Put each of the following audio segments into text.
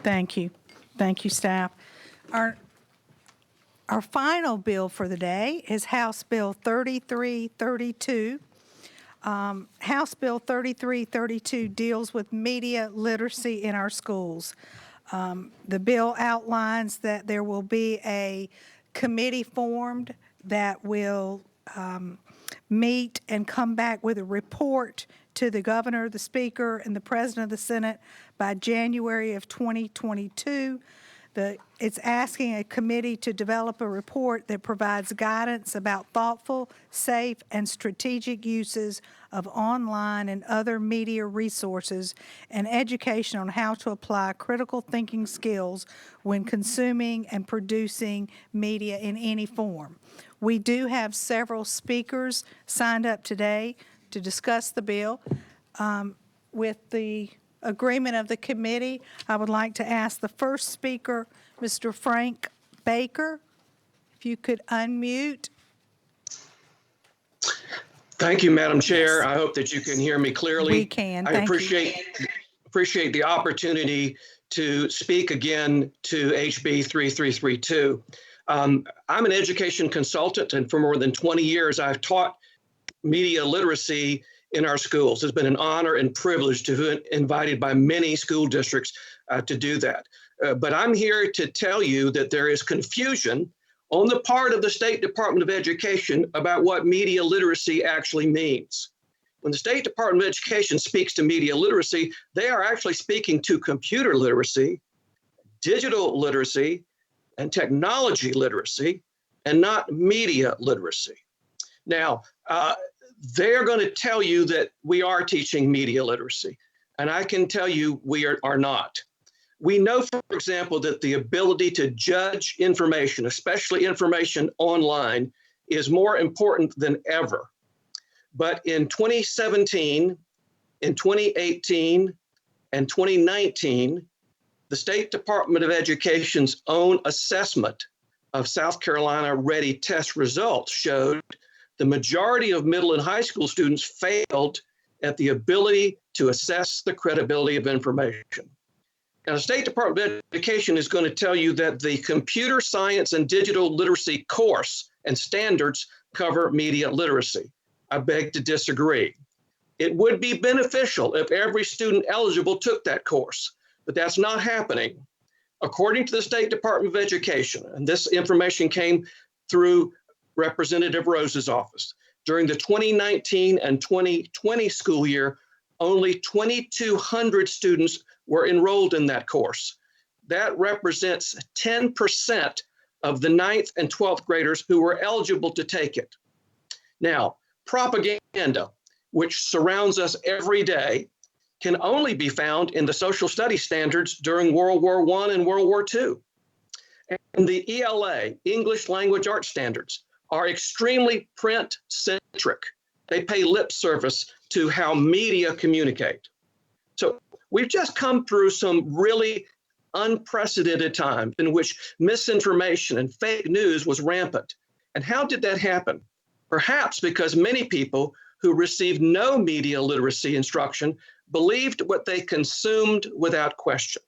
Thank you. Thank you, staff. Our final bill for the day is House Bill 3332. House Bill 3332 deals with media literacy in our schools. The bill outlines that there will be a committee formed that will meet and come back with a report to the governor, the speaker, and the president of the Senate by January of 2022. It's asking a committee to develop a report that provides guidance about thoughtful, safe, and strategic uses of online and other media resources and education on how to apply critical thinking skills when consuming and producing media in any form. We do have several speakers signed up today to discuss the bill. With the agreement of the committee, I would like to ask the first speaker, Mr. Frank Baker, if you could unmute. Thank you, Madam Chair. I hope that you can hear me clearly. We can. I appreciate the opportunity to speak again to HB 3332. I'm an education consultant, and for more than 20 years, I've taught media literacy in our schools. It's been an honor and privilege to be invited by many school districts to do that. But I'm here to tell you that there is confusion on the part of the State Department of Education about what media literacy actually means. When the State Department of Education speaks to media literacy, they are actually speaking to computer literacy, digital literacy, and technology literacy, and not media literacy. Now, they're going to tell you that we are teaching media literacy, and I can tell you we are not. We know, for example, that the ability to judge information, especially information online, is more important than ever. But in 2017, in 2018, and 2019, the State Department of Education's own assessment of South Carolina Ready test results showed the majority of middle and high school students failed at the ability to assess the credibility of information. Now, the State Department of Education is going to tell you that the computer science and digital literacy course and standards cover media literacy. I beg to disagree. It would be beneficial if every student eligible took that course, but that's not happening. According to the State Department of Education, and this information came through Representative Rose's office, during the 2019 and 2020 school year, only 2,200 students were enrolled in that course. That represents 10% of the 9th and 12th graders who were eligible to take it. Now, propaganda, which surrounds us every day, can only be found in the social studies standards during World War I and World War II. And the ELA, English Language Arts Standards, are extremely print-centric. They pay lip service to how media communicate. So we've just come through some really unprecedented times in which misinformation and fake news was rampant. And how did that happen? Perhaps because many people who received no media literacy instruction believed what they consumed without question.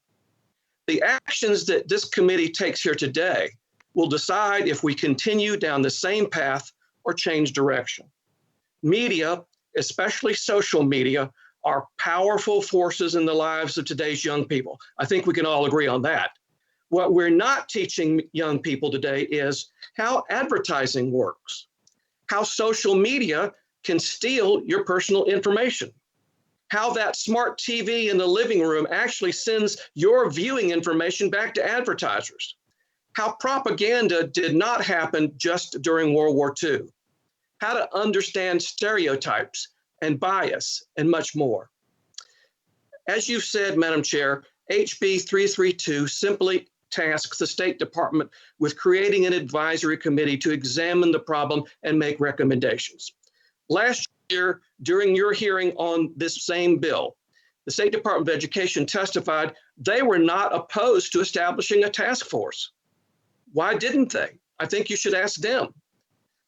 The actions that this committee takes here today will decide if we continue down the same path or change direction. Media, especially social media, are powerful forces in the lives of today's young people. I think we can all agree on that. What we're not teaching young people today is how advertising works, how social media can steal your personal information, how that smart TV in the living room actually sends your viewing information back to advertisers, how propaganda did not happen just during World War II, how to understand stereotypes and bias, and much more. As you said, Madam Chair, HB 332 simply tasks the State Department with creating an advisory committee to examine the problem and make recommendations. Last year, during your hearing on this same bill, the State Department of Education testified they were not opposed to establishing a task force. Why didn't they? I think you should ask them.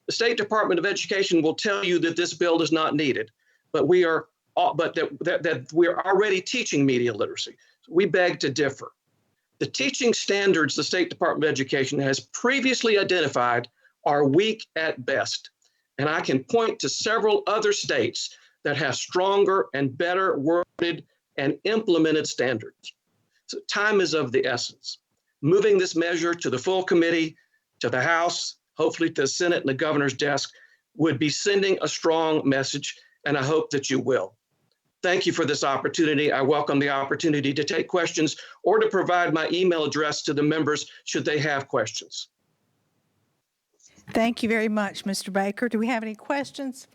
The State Department of Education will tell you that this bill is not needed, but that we're already teaching media literacy. So we beg to differ. The teaching standards the State Department of Education has previously identified are weak at best. And I can point to several other states that have stronger and better worded and implemented standards. So time is of the essence. Moving this measure to the full committee, to the House, hopefully to the Senate and the governor's desk, would be sending a strong message, and I hope that you will. Thank you for this opportunity. I welcome the opportunity to take questions or to provide my email address to the members should they have questions. Thank you very much, Mr. Baker. Do we have any questions?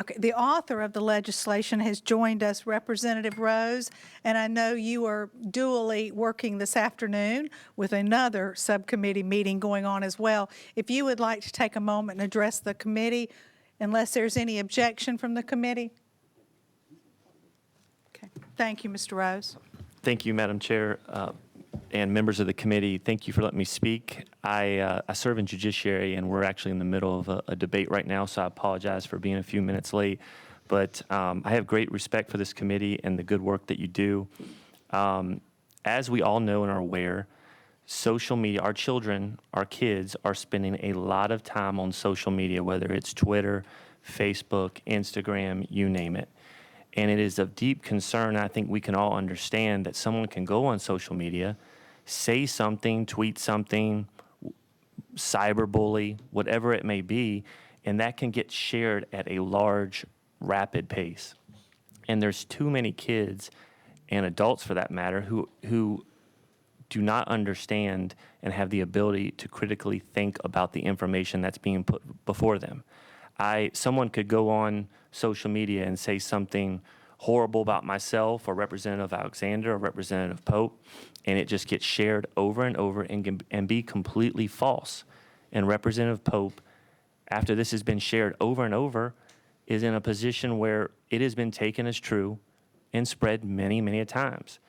Okay, the author of the legislation has joined us, Representative Rose, and I know you are dually working this afternoon with another subcommittee meeting going on as well. If you would like to take a moment and address the committee, unless there's any objection from the committee. Okay, thank you, Mr. Rose. Thank you, Madam Chair, and members of the committee. Thank you for letting me speak. I serve in judiciary, and we're actually in the middle of a debate right now, so I apologize for being a few minutes late. But I have great respect for this committee and the good work that you do. As we all know and are aware, social media, our children, our kids are spending a lot of time on social media, whether it's Twitter, Facebook, Instagram, you name it. And it is of deep concern. I think we can all understand that someone can go on social media, say something, tweet something, cyberbully, whatever it may be, and that can get shared at a large, rapid pace. And there's too many kids and adults, for that matter, who do not understand and have the ability to critically think about the information that's being put before them. Someone could go on social media and say something horrible about myself or Representative Alexander or Representative Pope, and it just gets shared over and over and be completely false. And Representative Pope, after this has been shared over and over, is in a position where it has been taken as true and spread many, many times.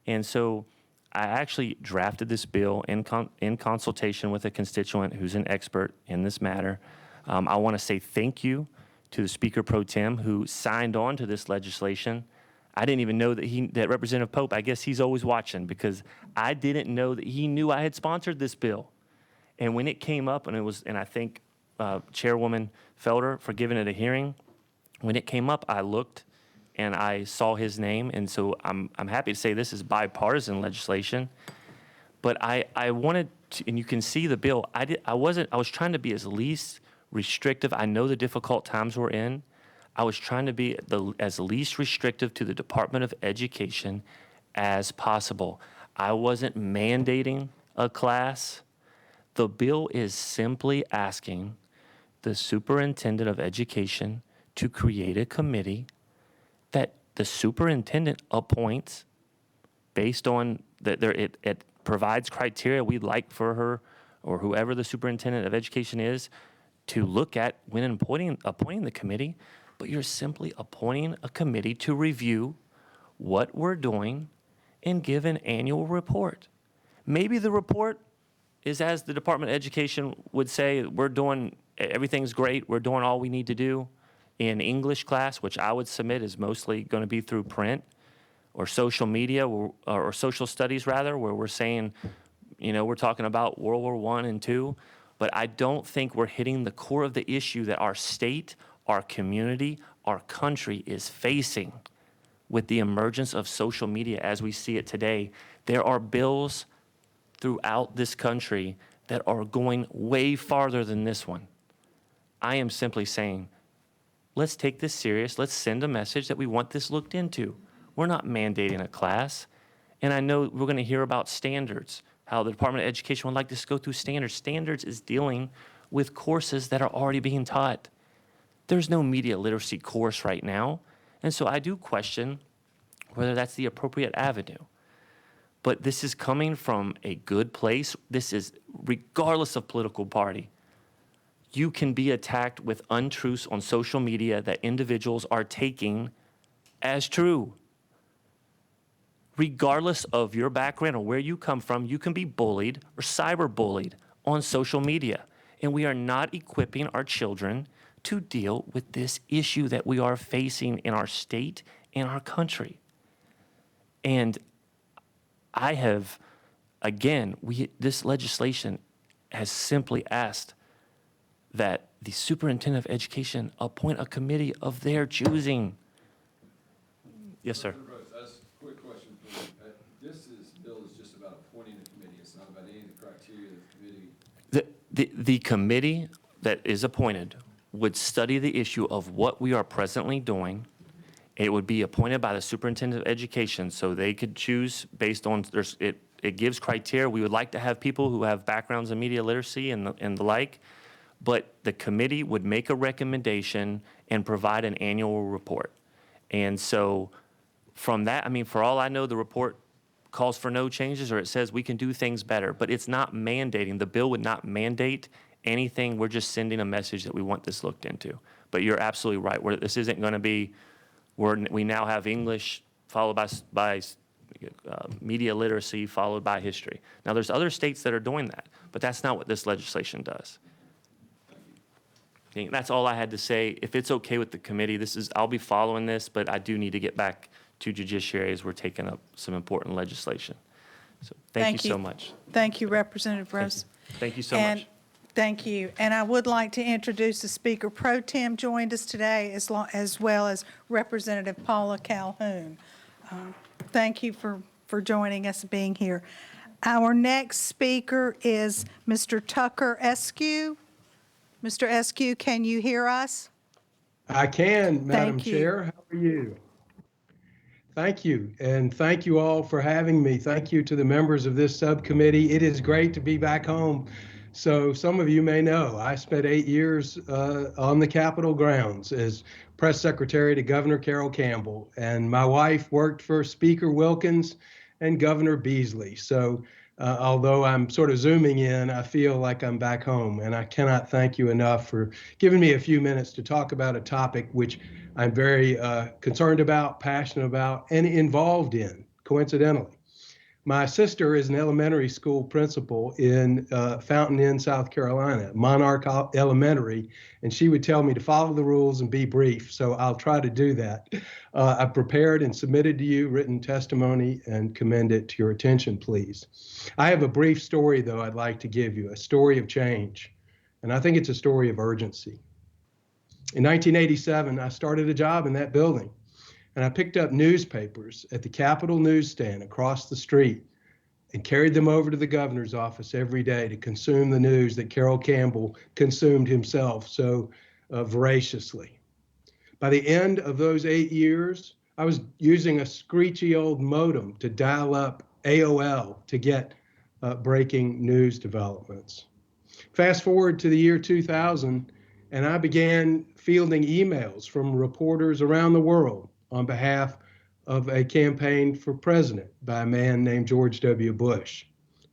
And so I actually drafted this bill in consultation with a constituent who's an expert in this matter. I want to say thank you to the Speaker Pro Tem who signed on to this legislation. I didn't even know that Representative Pope, I guess he's always watching, because I didn't know that he knew I had sponsored this bill. And when it came up, and I thank Chairwoman Felder for giving it a hearing. When it came up, I looked and I saw his name, and so I'm happy to say this is bipartisan legislation. But I wanted to, and you can see the bill. I was trying to be as least restrictive. I know the difficult times we're in. I was trying to be as least restrictive to the Department of Education as possible. I wasn't mandating a class. The bill is simply asking the Superintendent of Education to create a committee that the superintendent appoints based on that it provides criteria we'd like for her or whoever the superintendent of education is to look at when appointing the committee, but you're simply appointing a committee to review what we're doing and give an annual report. Maybe the report is, as the Department of Education would say, everything's great, we're doing all we need to do in English class, which I would submit is mostly going to be through print or social media or social studies rather, where we're saying, we're talking about World War I and II. But I don't think we're hitting the core of the issue that our state, our community, our country is facing with the emergence of social media as we see it today. There are bills throughout this country that are going way farther than this one. I am simply saying, let's take this serious. Let's send a message that we want this looked into. We're not mandating a class. And I know we're going to hear about standards, how the Department of Education would like to go through standards. Standards is dealing with courses that are already being taught. There's no media literacy course right now. And so I do question whether that's the appropriate avenue. But this is coming from a good place. This is regardless of political party. You can be attacked with untruths on social media that individuals are taking as true. Regardless of your background or where you come from, you can be bullied or cyberbullied on social media. And we are not equipping our children to deal with this issue that we are facing in our state and our country. And I have again, this legislation has simply asked that the superintendent of education appoint a committee of their choosing. Yes, sir. Mr. Rose, that's a quick question for you. Bill is just about appointing a committee. It's not about any of the criteria of the committee. The committee that is appointed would study the issue of what we are presently doing. It would be appointed by the superintendent of education, so they could choose based on, it gives criteria. We would like to have people who have backgrounds in media literacy and the like, but the committee would make a recommendation and provide an annual report. And so from that, I mean, for all I know, the report calls for no changes, or it says we can do things better, but it's not mandating. The bill would not mandate anything. We're just sending a message that we want this looked into. But you're absolutely right. This isn't going to be, we now have English followed by media literacy followed by history. Now, there's other states that are doing that, but that's not what this legislation does. That's all I had to say. If it's okay with the committee, I'll be following this, but I do need to get back to judiciary as we're taking up some important legislation. So thank you so much. Thank you, Representative Rose. Thank you so And much. thank you. And I would like to introduce the Speaker Pro Tem joined us today, as well as Representative Paula Calhoun. Thank you for joining us and being here. Our next speaker is Mr. Tucker Eskew. Mr. Eskew, can you hear us? I can, Madam Thank you. Chair. How are you? Thank you, and thank you all for having me. Thank you to the members of this subcommittee. It is great to be back home. So some of you may know, I spent 8 years on the Capitol grounds as press secretary to Governor Carroll Campbell, and my wife worked for Speaker Wilkins and Governor Beasley. So although I'm sort of zooming in, I feel like I'm back home, and I cannot thank you enough for giving me a few minutes to talk about a topic which I'm very concerned about, passionate about, and involved in, coincidentally. My sister is an elementary school principal in Fountain Inn, South Carolina, Monarch Elementary, and she would tell me to follow the rules and be brief, so I'll try to do that. I've prepared and submitted to you written testimony and commend it to your attention, please. I have a brief story, though, I'd like to give you, a story of change, and I think it's a story of urgency. In 1987, I started a job in that building, and I picked up newspapers at the Capitol newsstand across the street and carried them over to the governor's office every day to consume the news that Carroll Campbell consumed himself so voraciously. By the end of those 8 years, I was using a screechy old modem to dial up AOL to get breaking news developments. Fast forward to the year 2000, and I began fielding emails from reporters around the world on behalf of a campaign for president by a man named George W. Bush.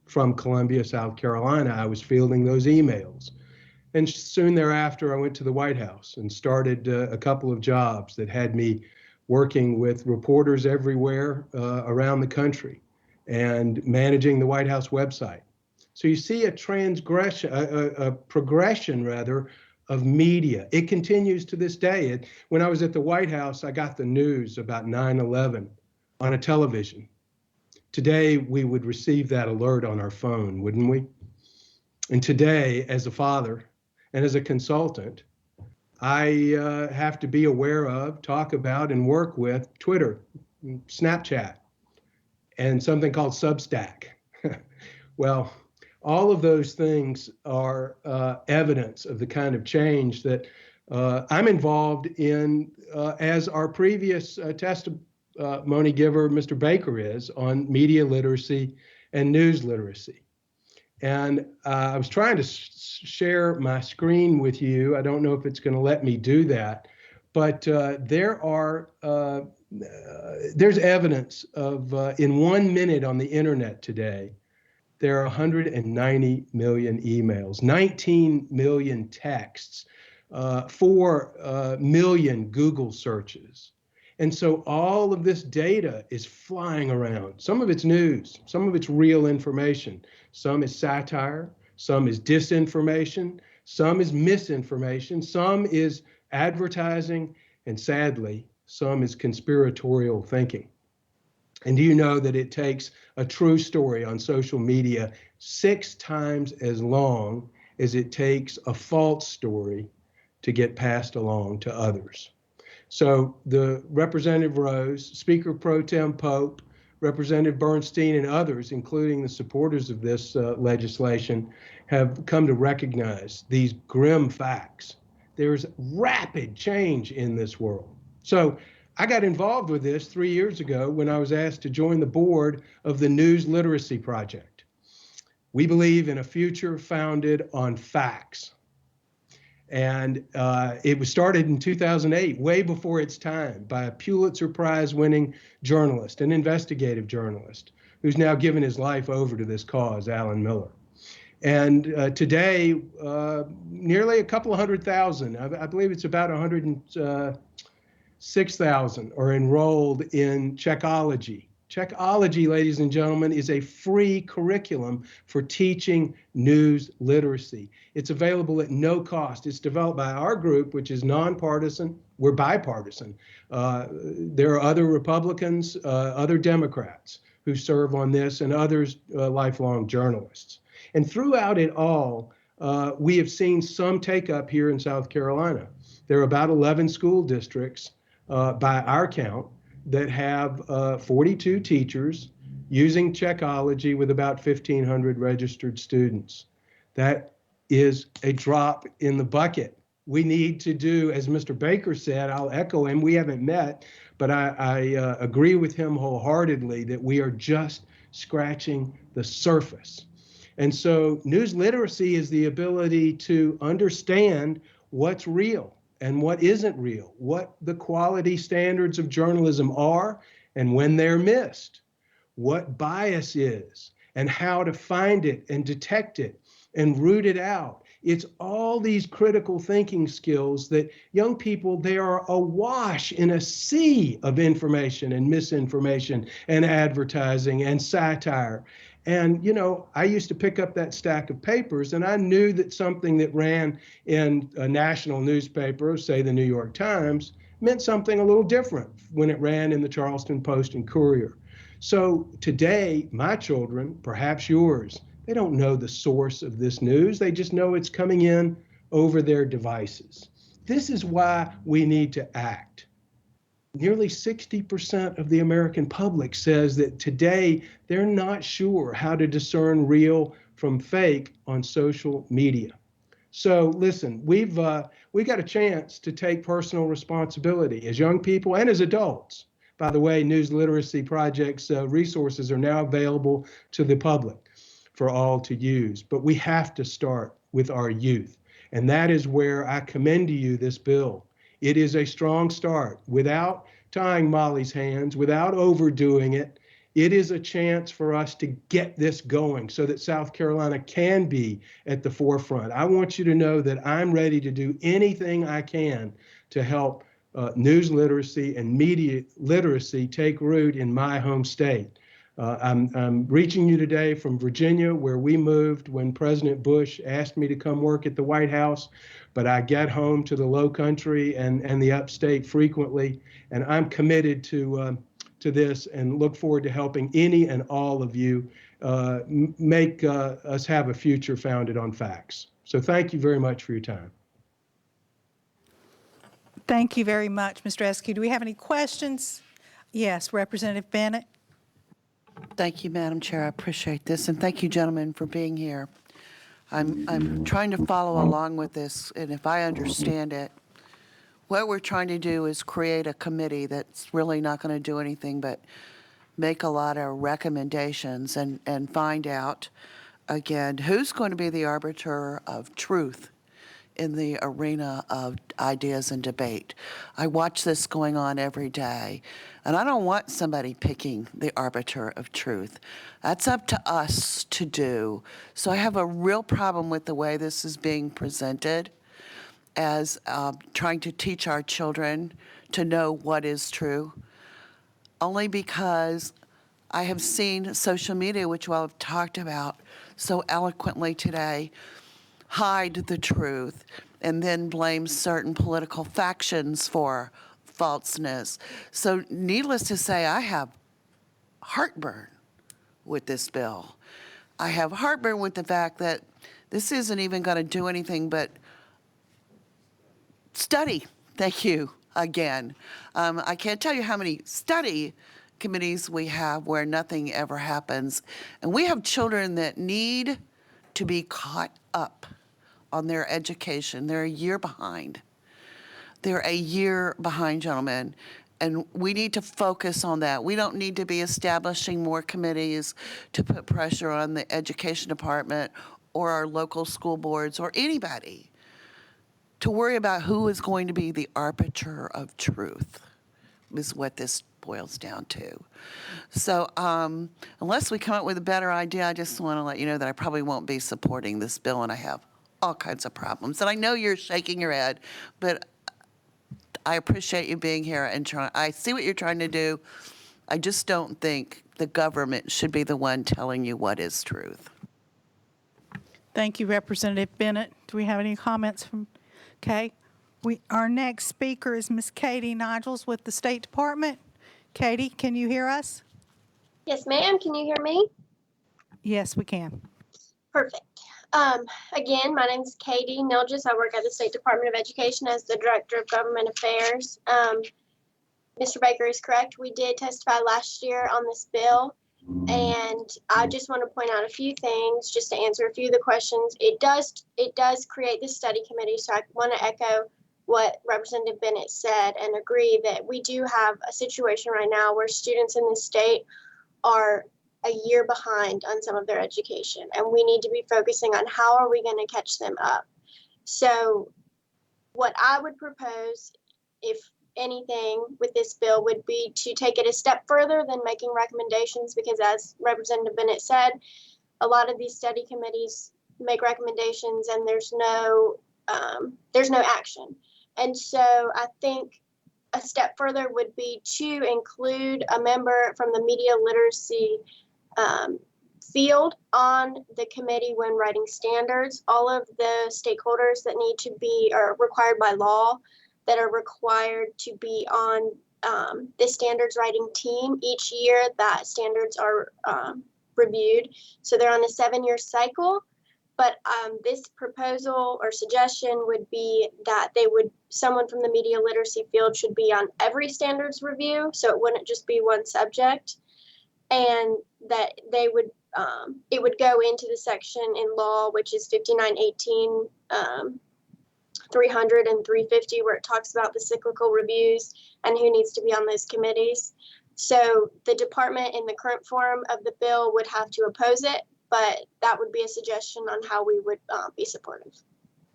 From Columbia, South Carolina, I was fielding those emails. And soon thereafter, I went to the White House and started a couple of jobs that had me working with reporters everywhere around the country and managing the White House website. So you see a progression rather, of media. It continues to this day. When I was at the White House, I got the news about 9/11 on a television. Today, we would receive that alert on our phone, wouldn't we? And today, as a father and as a consultant, I have to be aware of, talk about, and work with Twitter, Snapchat, and something called Substack. Well, all of those things are evidence of the kind of change that I'm involved in, as our previous testimony giver, Mr. Baker, is on media literacy and news literacy. And I was trying to share my screen with you. I don't know if it's going to let me do that, but there's evidence of in 1 minute on the internet today, there are 190 million emails, 19 million texts, 4 million Google searches. And so all of this data is flying around. Some of it's news, some of it's real information, some is satire, some is disinformation, some is misinformation, some is advertising, and sadly, some is conspiratorial thinking. And do you know that it takes a true story on social media 6 times as long as it takes a false story to get passed along to others? So the Representative Rose, Speaker Pro Tem Pope, Representative Bernstein, and others, including the supporters of this legislation, have come to recognize these grim facts. There's rapid change in this world. So I got involved with this 3 years ago when I was asked to join the board of the News Literacy Project. We believe in a future founded on facts. And it was started in 2008, way before its time, by a Pulitzer Prize-winning journalist, an investigative journalist, who's now given his life over to this cause, Alan Miller. And today, nearly a couple of 100,000, I believe it's about 106,000, are enrolled in Checkology. Checkology, ladies and gentlemen, is a free curriculum for teaching news literacy. It's available at no cost. It's developed by our group, which is nonpartisan. We're bipartisan. There are other Republicans, other Democrats who serve on this, and others, lifelong journalists. And throughout it all, we have seen some take up here in South Carolina. There are about 11 school districts, by our count, that have 42 teachers using Checkology with about 1,500 registered students. That is a drop in the bucket. We need to do, as Mr. Baker said, I'll echo him, we haven't met, but I agree with him wholeheartedly that we are just scratching the surface. And so news literacy is the ability to understand what's real and what isn't real, what the quality standards of journalism are and when they're missed, what bias is and how to find it and detect it and root it out. It's all these critical thinking skills that young people, they are awash in a sea of information and misinformation and advertising and satire. And, you know, I used to pick up that stack of papers and I knew that something that ran in a national newspaper, say the New York Times, meant something a little different when it ran in the Charleston Post and Courier. So today, my children, perhaps yours, they don't know the source of this news. They just know it's coming in over their devices. This is why we need to act. Nearly 60% of the American public says that today they're not sure how to discern real from fake on social media. So listen, we got a chance to take personal responsibility as young people and as adults. By the way, News Literacy Project's resources are now available to the public for all to use. But we have to start with our youth. And that is where I commend to you this bill. It is a strong start. Without tying Molly's hands, without overdoing it, it is a chance for us to get this going so that South Carolina can be at the forefront. I want you to know that I'm ready to do anything I can to help news literacy and media literacy take root in my home state. I'm reaching you today from Virginia, where we moved when President Bush asked me to come work at the White House, but I get home to the Low Country and the upstate frequently, and I'm committed to this and look forward to helping any and all of you make us have a future founded on facts. So thank you very much for your time. Thank you very much, Mr. Eskew. Do we have any questions? Yes, Representative Bennett. Thank you, Madam Chair. I appreciate this, and thank you, gentlemen, for being here. I'm trying to follow along with this, and if I understand it, what we're trying to do is create a committee that's really not going to do anything but make a lot of recommendations and find out, again, who's going to be the arbiter of truth in the arena of ideas and debate. I watch this going on every day, and I don't want somebody picking the arbiter of truth. That's up to us to do. So I have a real problem with the way this is being presented as trying to teach our children to know what is true, only because I have seen social media, which I've talked about so eloquently today, hide the truth and then blame certain political factions for falseness. So needless to say, I have heartburn with this bill. I have heartburn with the fact that this isn't even going to do anything but study. Thank you again. I can't tell you how many study committees we have where nothing ever happens. And we have children that need to be caught up on their education. They're a year behind. They're a year behind, gentlemen. And we need to focus on that. We don't need to be establishing more committees to put pressure on the education department or our local school boards or anybody to worry about who is going to be the arbiter of truth, is what this boils down to. So unless we come up with a better idea, I just want to let you know that I probably won't be supporting this bill, and I have all kinds of problems. And I know you're shaking your head, but I appreciate you being here and I see what you're trying to do. I just don't think the government should be the one telling you what is truth. Thank you, Representative Bennett. Do we have any comments from, okay? Our next speaker is Ms. Katie Nigels with the State Department. Katie, can you hear us? Yes, ma'am. Can you hear me? Yes, we can. Perfect. Again, my name is Katie Nilgis. I work at the State Department of Education as the Director of Government Affairs. Mr. Baker is correct. We did testify last year on this bill, and I just want to point out a few things just to answer a few of the questions. It does create this study committee, so I want to echo what Representative Bennett said and agree that we do have a situation right now where students in the state are a year behind on some of their education, and we need to be focusing on how are we going to catch them up. So what I would propose, if anything, with this bill would be to take it a step further than making recommendations, because as Representative Bennett said, a lot of these study committees make recommendations and there's no action. And so I think a step further would be to include a member from the media literacy field on the committee when writing standards. All of the stakeholders that need to be, are required by law, that are required to be on the standards writing team. Each year that standards are reviewed. So they're on a 7-year cycle. But this proposal or suggestion would be that someone from the media literacy field should be on every standards review, so it wouldn't just be one subject, and that they would, it would go into the section in law, which is 5918, 300 and 350, where it talks about the cyclical reviews and who needs to be on those committees. So the department in the current form of the bill would have to oppose it, but that would be a suggestion on how we would be supportive.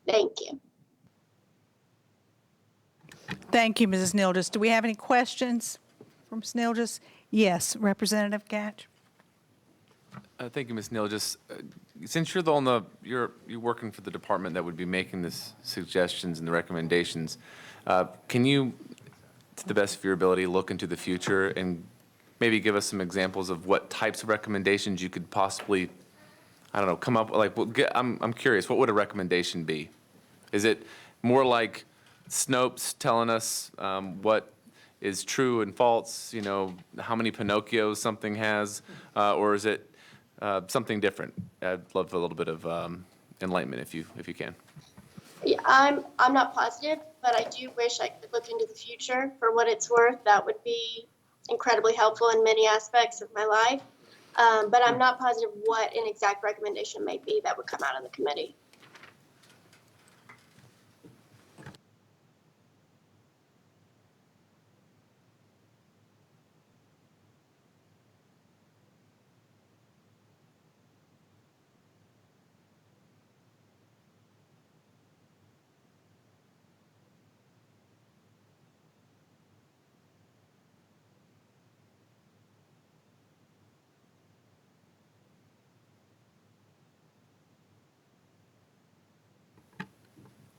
Thank you. Thank you, Mrs. Nilgis. Do we have any questions from Ms. Nilgis? Yes, Representative Gatch. Thank you, Ms. Nilgis. Since you're working for the department that would be making the suggestions and the recommendations, can you, to the best of your ability, look into the future and maybe give us some examples of what types of recommendations you could possibly, I don't know, come up with? I'm curious, what would a recommendation be? Is it more like Snopes telling us what is true and false, you know, how many Pinocchios something has, or is it something different? I'd love a little bit of enlightenment if you can. Yeah, I'm not positive, but I do wish I could look into the future. For what it's worth, that would be incredibly helpful in many aspects of my life. But I'm not positive what an exact recommendation may be that would come out of the committee.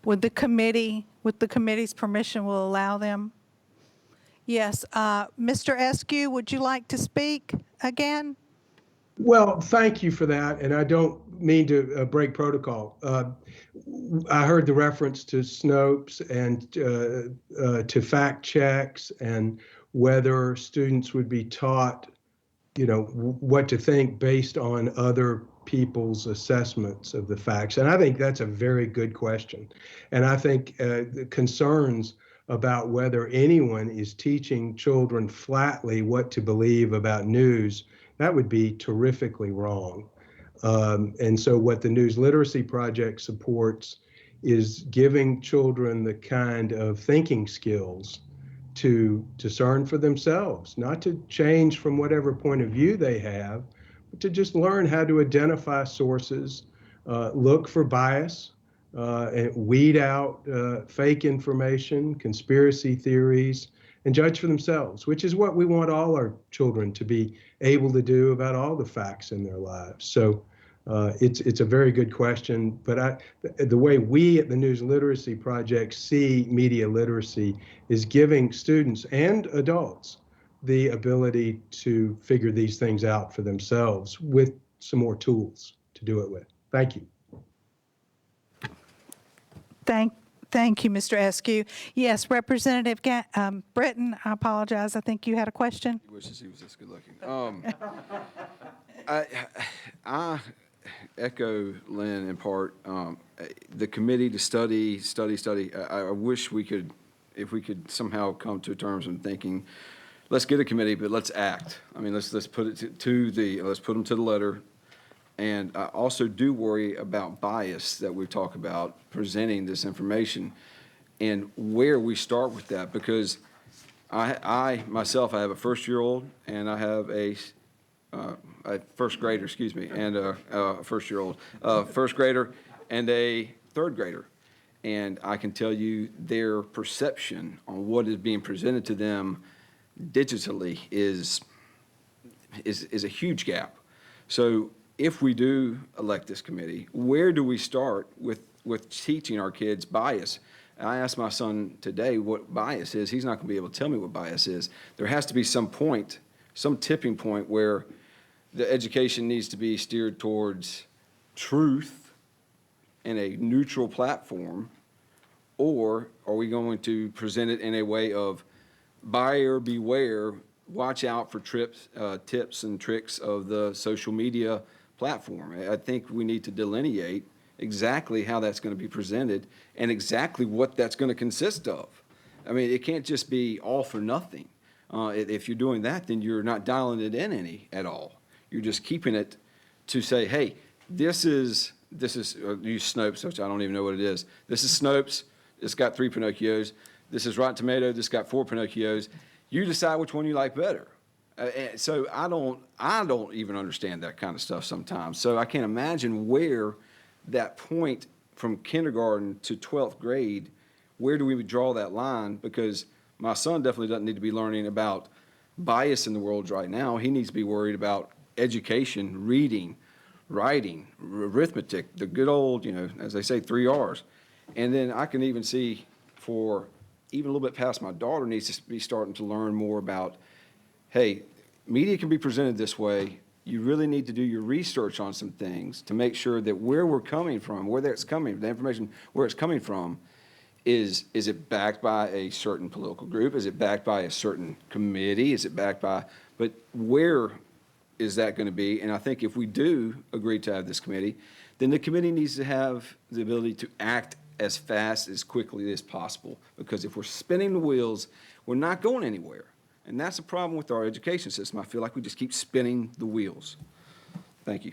With the committee's permission, will allow them? Yes. Mr. Eskew, would you like to speak again? Well, thank you for that, and I don't mean to break protocol. I heard the reference to Snopes and to fact checks and whether students would be taught what to think based on other people's assessments of the facts? And I think that's a very good question. And I think the concerns about whether anyone is teaching children flatly what to believe about news, that would be terrifically wrong. And so what the News Literacy Project supports is giving children the kind of thinking skills to discern for themselves, not to change from whatever point of view they have, but to just learn how to identify sources, look for bias, and weed out fake information, conspiracy theories, and judge for themselves, which is what we want all our children to be able to do about all the facts in their lives. So it's a very good question, but the way we at the News Literacy Project see media literacy is giving students and adults the ability to figure these things out for themselves with some more tools to do it with. Thank you. Thank you, Mr. Eskew. Yes, Representative Britton, I apologize. I think you had a question. He wishes he was this good looking. I echo Lynn in part. The committee to study. I wish we could, if we could somehow come to terms in thinking, let's get a committee, but let's act. I mean, let's put it let's put them to the letter. And I also do worry about bias that we talk about presenting this information and where we start with that, because I myself, I have a first-year-old and I have a first grader, and a first-year-old, first grader and a third grader. And I can tell you their perception on what is being presented to them digitally is a huge gap. So if we do elect this committee, where do we start with teaching our kids bias? And I asked my son today what bias is. He's not going to be able to tell me what bias is. There has to be some point, some tipping point where the education needs to be steered towards truth in a neutral platform, or are we going to present it in a way of buyer beware, watch out for tips and tricks of the social media platform? I think we need to delineate exactly how that's going to be presented and exactly what that's going to consist of. I mean, it can't just be all for nothing. If you're doing that, then you're not dialing it in any at all. You're just keeping it to say, hey, this is use Snopes, which I don't even know what it is. This is Snopes. It's got 3 Pinocchios. This is Rotten Tomato. This got 4 Pinocchios. You decide which one you like better. So I don't even understand that kind of stuff sometimes. So I can't imagine where that point from kindergarten to 12th grade, where do we draw that line? Because my son definitely doesn't need to be learning about bias in the world right now. He needs to be worried about education, reading, writing, arithmetic, the good old, as they say, 3 R's. And then I can even see for even a little bit past my daughter needs to be starting to learn more about, hey, media can be presented this way. You really need to do your research on some things to make sure that where we're coming from, where that's coming, the information, where it's coming from, is it backed by a certain political group? Is it backed by a certain committee? Is it backed by, but where is that going to be? And I think if we do agree to have this committee, then the committee needs to have the ability to act as fast, as quickly as possible. Because if we're spinning the wheels, we're not going anywhere. And that's a problem with our education system. I feel like we just keep spinning the wheels. Thank you.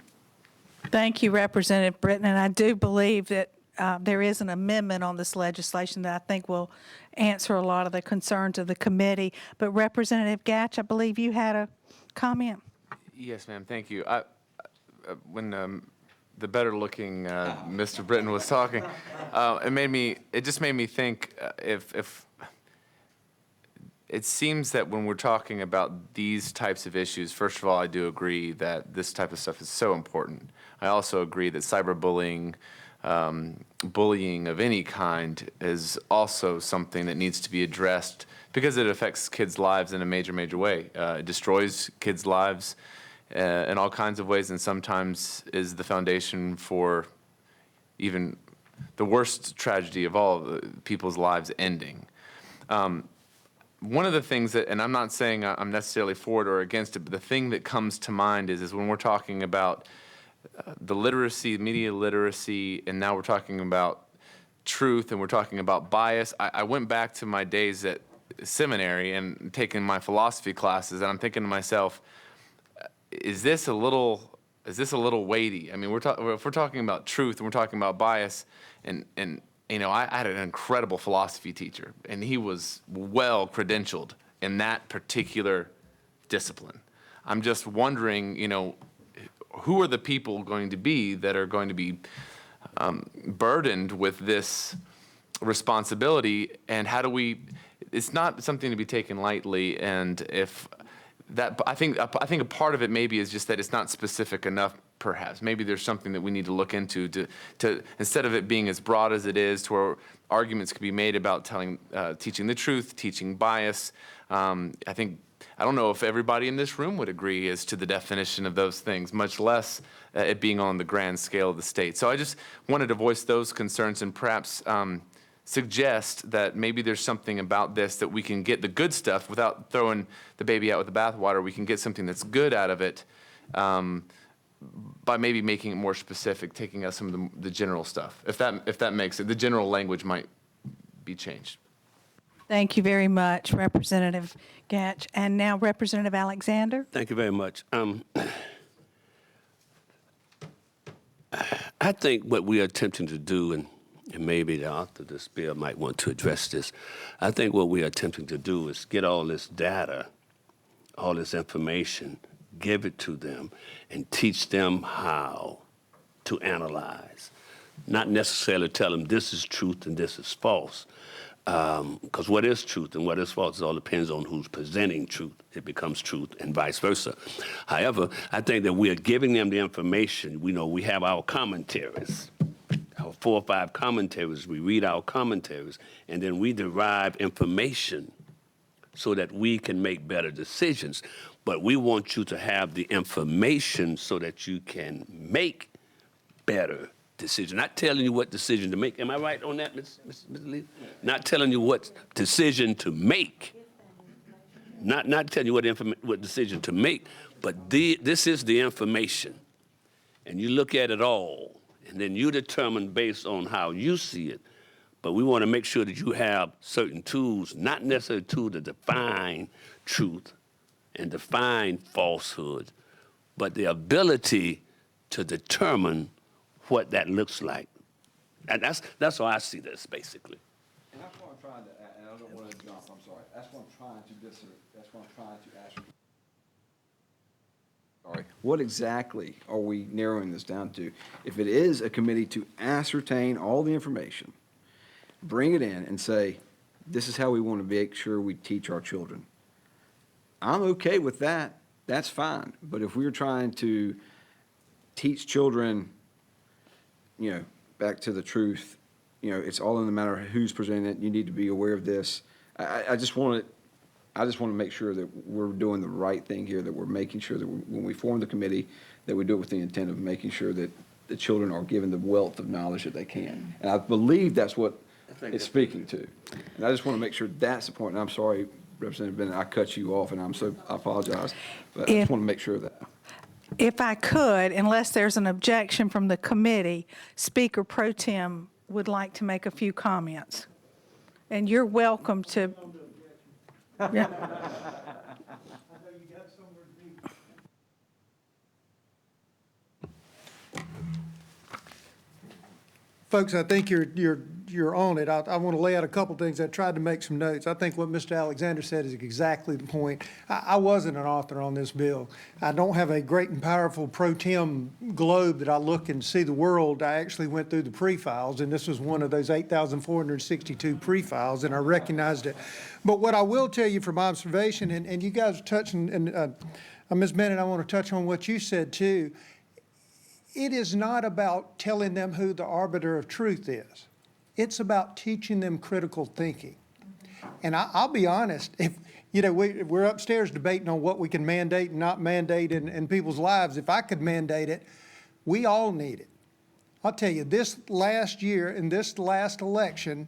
Thank you, Representative Britton. And I do believe that there is an amendment on this legislation that I think will answer a lot of the concerns of the committee. But Representative Gatch, I believe you had a comment. Yes, ma'am. Thank you. When the better-looking Mr. Britton was talking, it just made me think if it seems that when we're talking about these types of issues, first of all, I do agree that this type of stuff is so important. I also agree that cyberbullying, bullying of any kind is also something that needs to be addressed because it affects kids' lives in a major, major way. It destroys kids' lives in all kinds of ways, and sometimes is the foundation for even the worst tragedy of all, people's lives ending. one of the things that, and I'm not saying I'm necessarily for it or against it, but the thing that comes to mind is when we're talking about the literacy, media literacy, and now we're talking about truth and we're talking about bias. I went back to my days at seminary and taking my philosophy classes, and I'm thinking to myself, is this a little weighty? I mean, if we're talking about truth and we're talking about bias, and you know, I had an incredible philosophy teacher, and he was well credentialed in that particular discipline. I'm just wondering, you know, who are the people going to be that are going to be burdened with this responsibility, and how do we? It's not something to be taken lightly, and if that, I think a part of it maybe is just that it's not specific enough. Perhaps maybe there's something that we need to look into to instead of it being as broad as it is, to where arguments could be made about teaching the truth, teaching bias. I don't know if everybody in this room would agree as to the definition of those things, much less it being on the grand scale of the state. So I just wanted to voice those concerns and perhaps suggest that maybe there's something about this that we can get the good stuff without throwing the baby out with the bathwater. We can get something that's good out of it by maybe making it more specific, taking out some of the general stuff. If that makes it, the general language might be changed. Thank you very much, Representative Gatch. And now Representative Alexander. Thank you very much. I think what we are attempting to do, and maybe the author of this bill might want to address this, I think what we are attempting to do is get all this data, all this information, give it to them, and teach them how to analyze. Not necessarily tell them this is truth and this is false. Because what is truth and what is false, it all depends on who's presenting truth. It becomes truth and vice versa. However, I think that we are giving them the information. We know we have our commentaries, our 4 or 5 commentaries. We read our commentaries, and then we derive information so that we can make better decisions. But we want you to have the information so that you can make better decision. Not telling you what decision to make. Am I right on that, Ms. Lee? Not telling you what decision to make. Not telling you what decision to make, but this is the information. And you look at it all, and then you determine based on how you see it. But we want to make sure that you have certain tools, not necessarily tools to define truth and define falsehood, but the ability to determine what that looks like. And that's how I see this, basically. And that's what I'm trying to, and I don't want to jump, I'm sorry. That's what I'm trying to ask you. Sorry. What exactly are we narrowing this down to? If it is a committee to ascertain all the information, bring it in and say, this is how we want to make sure we teach our children. I'm okay with that. That's fine. But if we're trying to teach children, you know, back to the truth, you know, it's all in the matter of who's presenting it. You need to be aware of this. I just want to make sure that we're doing the right thing here, that we're making sure that when we form the committee, that we do it with the intent of making sure that the children are given the wealth of knowledge that they can. And I believe that's what it's speaking to. And I just want to make sure that's the point. And I'm sorry, Representative Bennett, I cut you off, and I apologize. But I just want to make sure of that. If I could, unless there's an objection from the committee, Speaker Pro Tem would like to make a few comments. And you're welcome to. Yeah. Folks, I think you're on it. I want to lay out a couple things. I tried to make some notes. I think what Mr. Alexander said is exactly the point. I wasn't an author on this bill. I don't have a great and powerful pro tem globe that I look and see the world. I actually went through the pre-files, and this was one of those 8,462 pre-files, and I recognized it. But what I will tell you from observation, and you guys are touching, and Ms. Bennett, I want to touch on what you said too. It is not about telling them who the arbiter of truth is. It's about teaching them critical thinking. And I'll be honest, if you know, we're upstairs debating on what we can mandate and not mandate in people's lives. If I could mandate it, we all need it. I'll tell you, this last year, in this last election,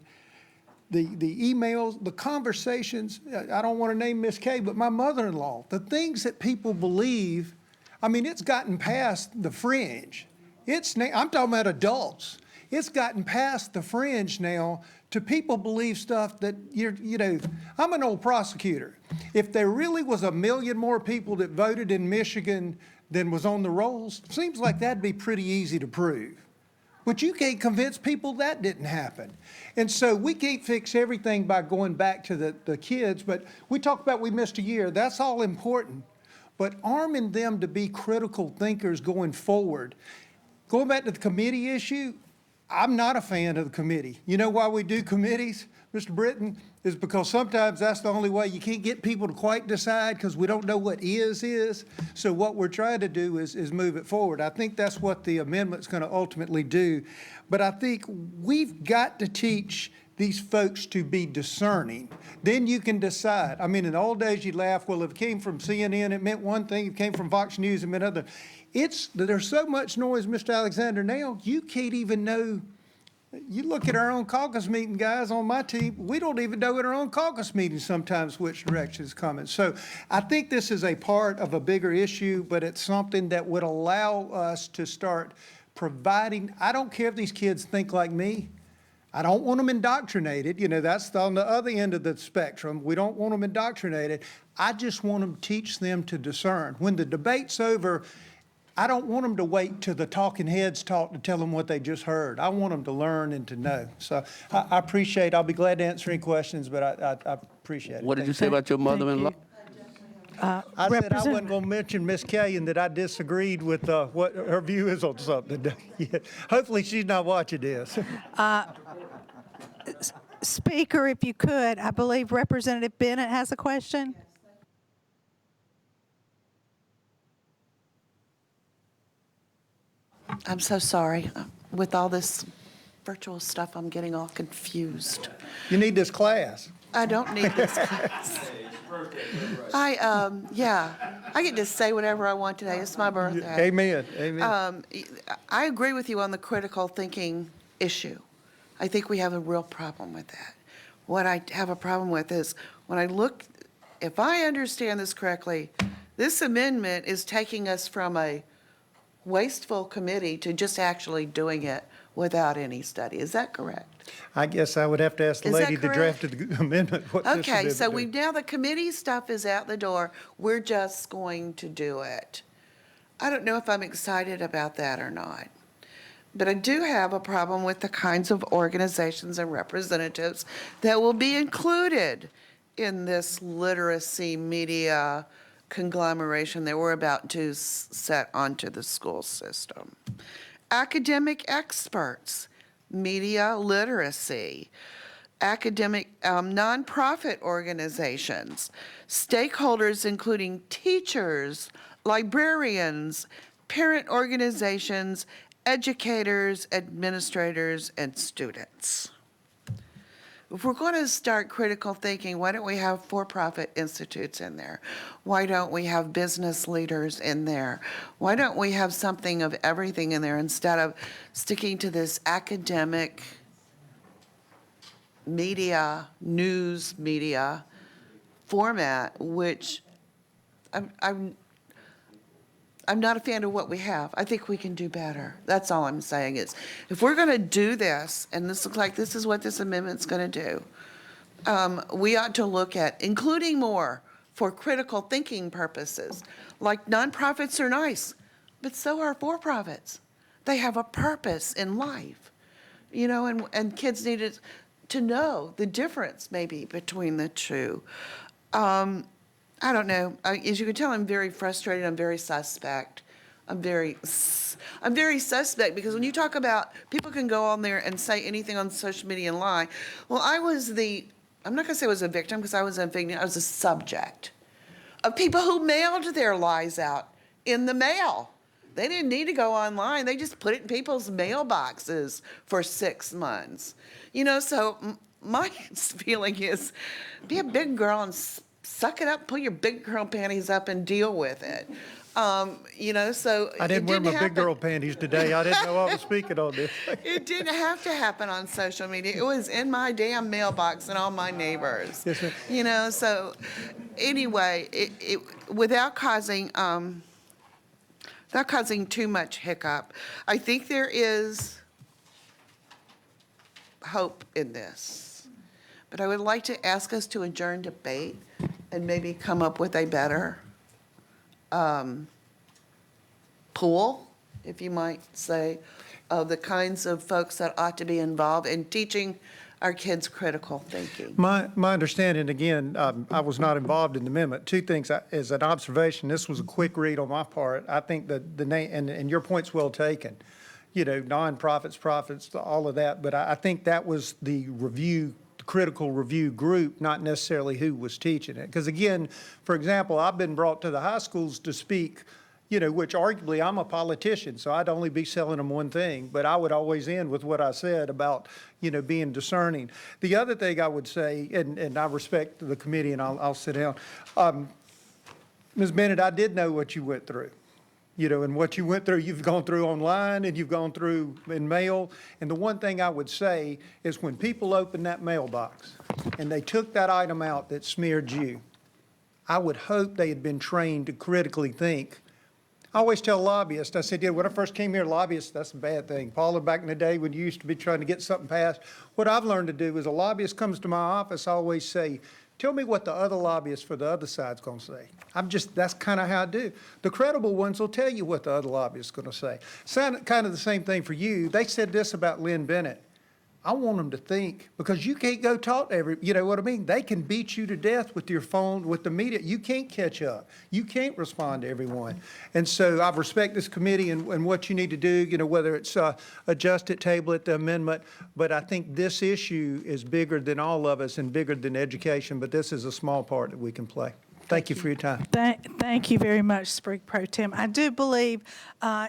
the emails, the conversations. I don't want to name Miss K, but my mother-in-law, the things that people believe, I mean, it's gotten past the fringe. I'm talking about adults. It's gotten past the fringe now to people believe stuff that I'm an old prosecutor. If there really was 1 million more people that voted in Michigan than was on the rolls, seems like that'd be pretty easy to prove. But you can't convince people that didn't happen. And so we can't fix everything by going back to the kids, but we talk about we missed a year. That's all important. But arming them to be critical thinkers going forward. Going back to the committee issue, I'm not a fan of the committee. You know why we do committees, Mr. Britton? Is because sometimes that's the only way. You can't get people to quite decide because we don't know what is. So what we're trying to do is move it forward. I think that's what the amendment's going to ultimately do. But I think we've got to teach these folks to be discerning. Then you can decide. I mean, in the old days you'd laugh, well, if it came from CNN, it meant one thing. If it came from Fox News, it meant other. There's so much noise, Mr. Alexander, now you can't even know. You look at our own caucus meeting, guys, on my team, we don't even know in our own caucus meetings sometimes which direction is coming. So I think this is a part of a bigger issue, but it's something that would allow us to start providing. I don't care if these kids think like me. I don't want them indoctrinated. That's on the other end of the spectrum. We don't want them indoctrinated. I just want to teach them to discern. When the debate's over, I don't want them to wait till the talking heads talk to tell them what they just heard. I want them to learn and to know. So I appreciate, I'll be glad to answer any questions, but I appreciate it. What did you say about your mother-in-law? I said I wasn't going to mention Miss Kay and that I disagreed with what her view is on something. Yeah. Hopefully she's not watching this. Speaker, if you could, I believe Representative Bennett has a question. I'm so sorry. With all this virtual stuff, I'm getting all confused. You need this class. I don't need this class. I get to say whatever I want today. It's my birthday. Amen. Amen. I agree with you on the critical thinking issue. I think we have a real problem with that. What I have a problem with is when I look, if I understand this correctly, this amendment is taking us from a wasteful committee to just actually doing it without any study. Is that correct? I guess I would have to ask the Is that lady that correct? drafted the amendment what this Okay, amendment so did. now the committee stuff is out the door. We're just going to do it. I don't know if I'm excited about that or not. But I do have a problem with the kinds of organizations and representatives that will be included in this literacy media conglomeration that we're about to set onto the school system. Academic experts, media literacy, academic nonprofit organizations, stakeholders including teachers, librarians, parent organizations, educators, administrators, and students. If we're going to start critical thinking, why don't we have for-profit institutes in there? Why don't we have business leaders in there? Why don't we have something of everything in there instead of sticking to this academic media, news media format, which I'm not a fan of what we have. I think we can do better. That's all I'm saying is, if we're going to do this, and this looks like this is what this amendment's going to do, we ought to look at including more for critical thinking purposes. Like nonprofits are nice, but so are for-profits. They have a purpose in life, and kids need to know the difference maybe between the two. I don't know. As you can tell, I'm very frustrated. I'm very suspect. I'm very suspect because when you talk about people can go on there and say anything on social media and lie. Well, I'm not going to say I was a victim because I was a victim. I was a subject of people who mailed their lies out in the mail. They didn't need to go online. They just put it in people's mailboxes for 6 months. So my feeling is be a big girl and suck it up, pull your big girl panties up and deal with it. You know, so. I didn't it wear my big happen. girl panties today. I didn't know I was speaking on this. It didn't have to happen on social media. It was in my damn mailbox and all my neighbors. Yes, ma'am. You know, so anyway, without causing too much hiccup, I think there is hope in this. But I would like to ask us to adjourn debate and maybe come up with a better pool, if you might say, of the kinds of folks that ought to be involved in teaching our kids critical thinking. My understanding, again, I was not involved in the amendment. Two things as an observation. This was a quick read on my part. I think that the name, and your point's well taken. You know, nonprofits, profits, all of that. But I think that was the review, critical review group, not necessarily who was teaching it. Because again, for example, I've been brought to the high schools to speak, you know, which arguably I'm a politician, so I'd only be selling them one thing, but I would always end with what I said about, you know, being discerning. The other thing I would say, and I respect the committee and I'll sit down. Ms. Bennett, I did know what you went through. You know, and what you went through, you've gone through online and you've gone through in mail. And the one thing I would say is when people opened that mailbox and they took that item out that smeared you, I would hope they had been trained to critically think. I always tell lobbyists, I said, yeah, when I first came here, lobbyists, that's a bad thing. Paula, back in the day when you used to be trying to get something passed, what I've learned to do is a lobbyist comes to my office, I always say, tell me what the other lobbyist for the other side's going to say. That's kind of how I do. The credible ones will tell you what the other lobbyist's going to say. Kind of the same thing for you. They said this about Lynn Bennett. I want them to think, because you can't go talk to you know what I mean? They can beat you to death with your phone, with the media. You can't catch up. You can't respond to everyone. And so I respect this committee and what you need to do, you know, whether it's adjust it, table it, the amendment. But I think this issue is bigger than all of us and bigger than education, but this is a small part that we can play. Thank you for your time. Thank you very much, Sprig Pro Tem. I do believe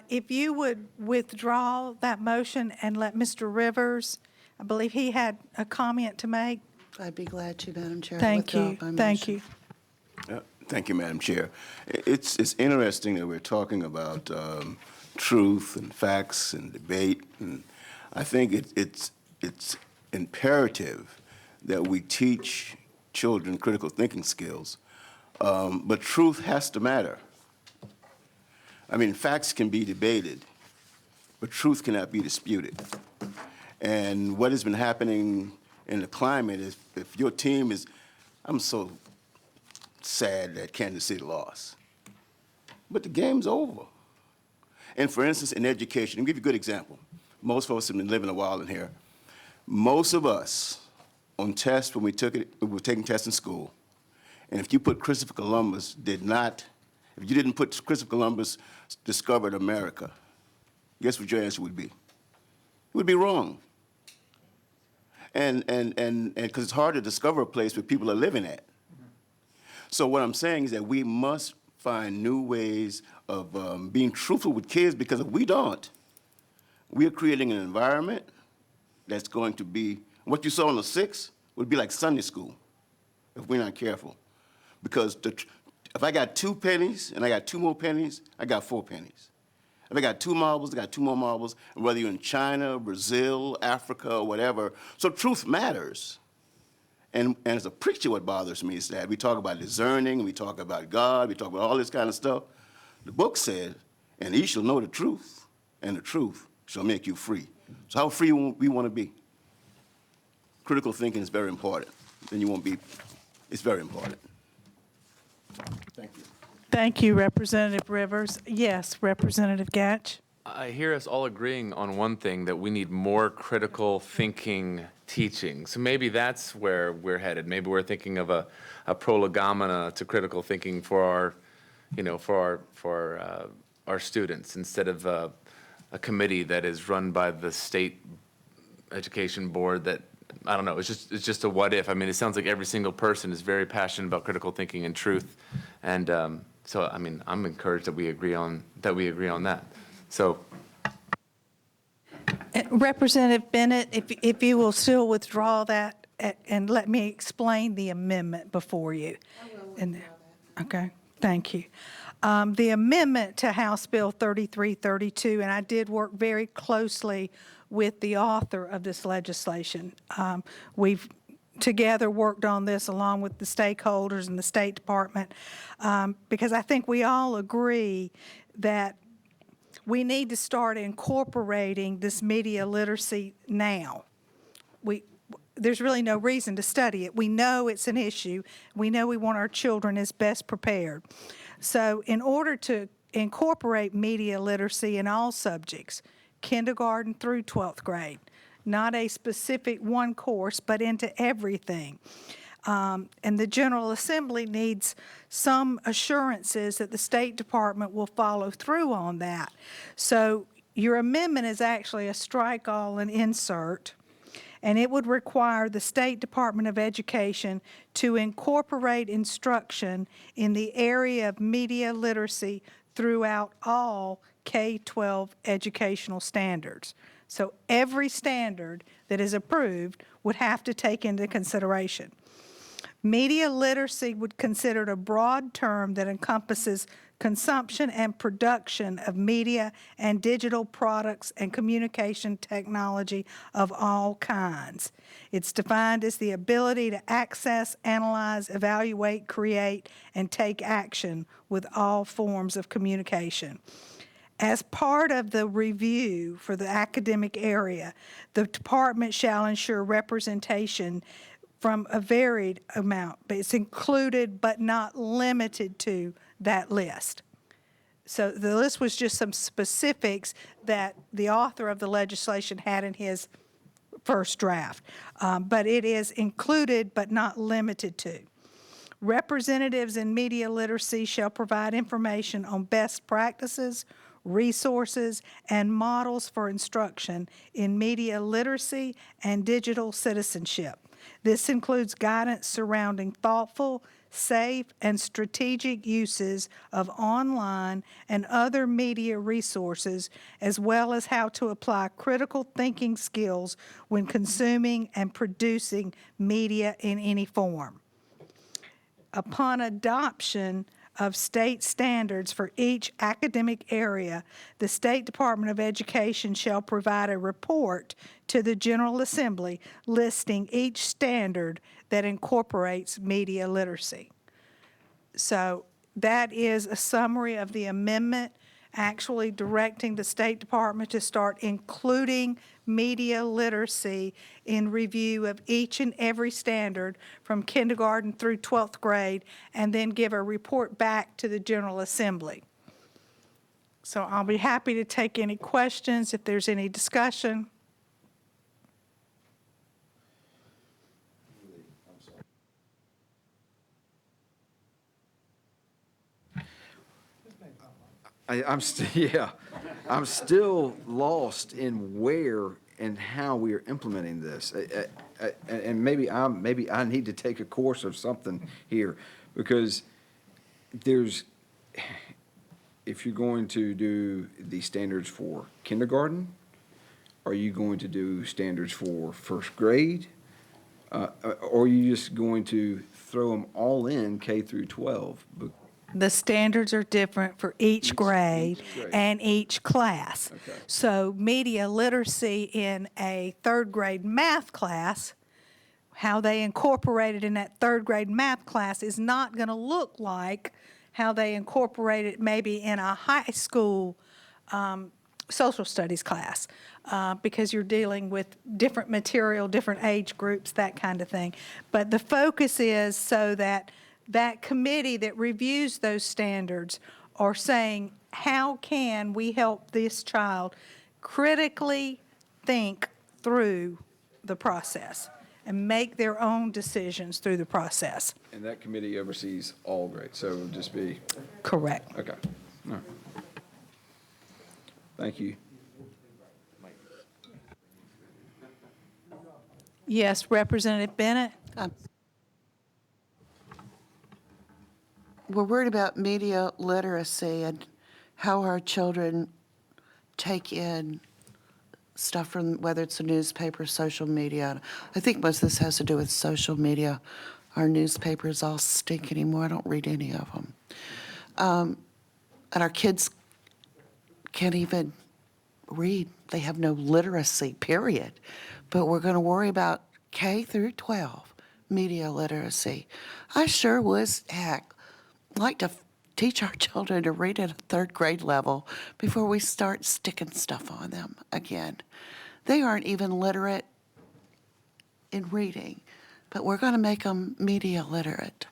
if you would withdraw that motion and let Mr. Rivers, I believe he had a comment to make. I'd be glad to, Madam Chair. Thank you. Withdraw my Thank motion. you. Thank you, Madam Chair. It's interesting that we're talking about truth and facts and debate, and I think it's imperative that we teach children critical thinking skills, but truth has to matter. I mean, facts can be debated, but truth cannot be disputed. And what has been happening in the climate is, if your team is, I'm so sad that Kansas City lost, but the game's over. And for instance, in education, I'll give you a good example. Most of us have been living a while in here. Most of us on tests, when we were taking tests in school, and if you put Christopher Columbus if you didn't put Christopher Columbus discovered America, guess what your answer would be? It would be wrong. And because it's hard to discover a place where people are living at. So what I'm saying is that we must find new ways of being truthful with kids, because if we don't, we are creating an environment that's going to be, what you saw on the 6th would be like Sunday school if we're not careful. Because if I got 2 pennies and I got 2 more pennies, I got 4 pennies. If I got 2 marbles, I got 2 more marbles, and whether you're in China, Brazil, Africa, or whatever. So truth matters. And as a preacher, what bothers me is that we talk about discerning, we talk about God, we talk about all this kind of stuff. The book said, and ye shall know the truth, and the truth shall make you free. So how free we want to be? Critical thinking is very important. Then you won't be, it's very important. Thank you. Thank you, Representative Rivers. Yes, Representative Gatch. I hear us all agreeing on one thing, that we need more critical thinking teaching. So maybe that's where we're headed. Maybe we're thinking of a prolegomena to critical thinking for our, you know, for our students, instead of a committee that is run by the state education board that, I don't know, it's just a what if. I mean, it sounds like every single person is very passionate about critical thinking and truth. And so, I mean, I'm encouraged that we agree on that. So, Representative Bennett, if you will still withdraw that and let me explain the amendment before you. I will withdraw that. Okay, thank you. the amendment to House Bill 3332, and I did work very closely with the author of this legislation. We've together worked on this along with the stakeholders and the State Department, because I think we all agree that we need to start incorporating this media literacy now. There's really no reason to study it. We know it's an issue. We know we want our children as best prepared. So in order to incorporate media literacy in all subjects, kindergarten through 12th grade, not a specific one course, but into everything. And the General Assembly needs some assurances that the State Department will follow through on that. So your amendment is actually a strike all and insert, and it would require the State Department of Education to incorporate instruction in the area of media literacy throughout all K-12 educational standards. So every standard that is approved would have to take into consideration. Media literacy would consider a broad term that encompasses consumption and production of media and digital products and communication technology of all kinds. It's defined as the ability to access, analyze, evaluate, create, and take action with all forms of communication. As part of the review for the academic area, the department shall ensure representation from a varied amount, but it's included but not limited to that list. So the list was just some specifics that the author of the legislation had in his first draft, but it is included but not limited to. Representatives in media literacy shall provide information on best practices, resources, and models for instruction in media literacy and digital citizenship. This includes guidance surrounding thoughtful, safe, and strategic uses of online and other media resources, as well as how to apply critical thinking skills when consuming and producing media in any form. Upon adoption of state standards for each academic area, the State Department of Education shall provide a report to the General Assembly listing each standard that incorporates media literacy. So that is a summary of the amendment, actually directing the State Department to start including media literacy in review of each and every standard from kindergarten through 12th grade, and then give a report back to the General Assembly. So I'll be happy to take any questions if there's any discussion. I'm still lost in where and how we are implementing this. And maybe I need to take a course of something here, because if you're going to do the standards for kindergarten, are you going to do standards for first grade? Or are you just going to throw them all in K through 12? The standards are different for each grade grade. and each class. Okay. So media literacy in a third grade math class, how they incorporate it in that third grade math class is not going to look like how they incorporate it maybe in a high school social studies class, because you're dealing with different material, different age groups, that kind of thing. But the focus is so that that committee that reviews those standards are saying, how can we help this child critically think through the process and make their own decisions through the process? And that committee oversees all grades, so it would just be, Correct. okay. All right. Thank you. Yes, Representative Bennett? We're worried about media literacy and how our children take in stuff from, whether it's a newspaper, social media. I think most of this has to do with social media. Our newspapers all stink anymore. I don't read any of them. And our kids can't even read. They have no literacy, period. But we're going to worry about K through 12 media literacy. I sure would, heck, like to teach our children to read at a third grade level before we start sticking stuff on them again. They aren't even literate in reading, but we're going to make them media literate.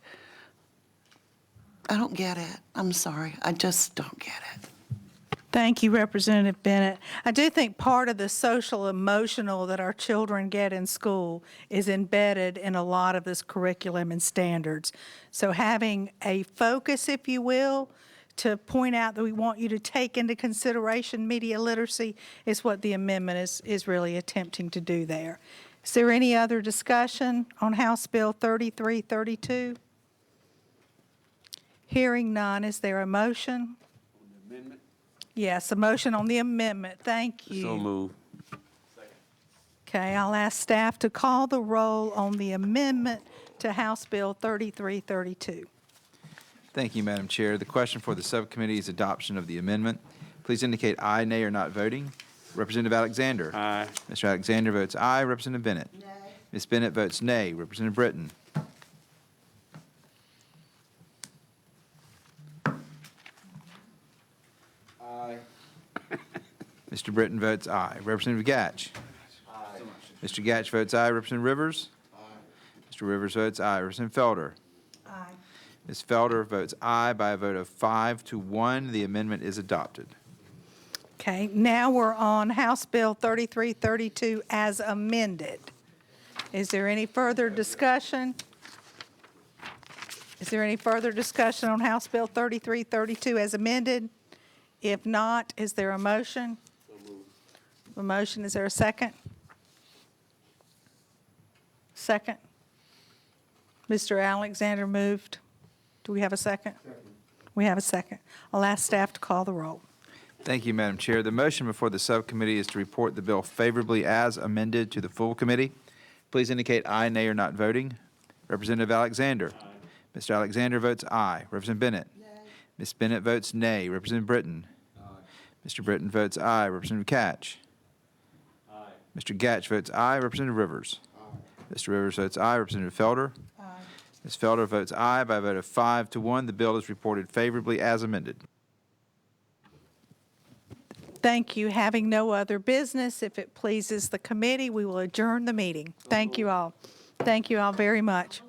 I don't get it. I'm sorry. I just don't get it. Thank you, Representative Bennett. I do think part of the social emotional that our children get in school is embedded in a lot of this curriculum and standards. So having a focus, if you will, to point out that we want you to take into consideration media literacy is what the amendment is really attempting to do there. Is there any other discussion on House Bill 3332? Hearing none, is there a motion? Yes, a motion on the amendment. Thank you. So move. Okay, I'll ask staff to call the roll on the amendment to House Bill 3332. Thank you, Madam Chair. The question for the subcommittee is adoption of the amendment. Please indicate aye, nay, or not voting. Representative Alexander. Aye. Mr. Alexander votes aye. Representative Bennett. Nay. Ms. Bennett votes nay. Representative Britton. Aye. Mr. Britton votes aye. Representative Gatch. Aye. Mr. Gatch votes aye. Representative Rivers. Aye. Mr. Rivers votes aye. Representative Felder. Aye. Ms. Felder votes aye by a vote of 5-1. The amendment is adopted. Okay, now we're on House Bill 3332 as amended. Is there any further discussion? Is there any further discussion on House Bill 3332 as amended? If not, is there a motion? A motion, is there a second? Second. Mr. Alexander moved. Do we have a second? We have a second. I'll ask staff to call the roll. Thank you, Madam Chair. The motion before the subcommittee is to report the bill favorably as amended to the full committee. Please indicate aye, nay, or not voting. Representative Alexander. Aye. Mr. Alexander votes aye. Representative Bennett. Nay. Ms. Bennett votes nay. Representative Britton. Aye. Mr. Britton votes aye. Representative Catch. Aye. Mr. Gatch votes aye. Representative Rivers. Aye. Mr. Rivers votes aye. Representative Felder. Aye. Ms. Felder votes aye by a vote of 5-1. The bill is reported favorably as amended. Thank you. Having no other business, if it pleases the committee, we will adjourn the meeting. Thank you all. Thank you all very much.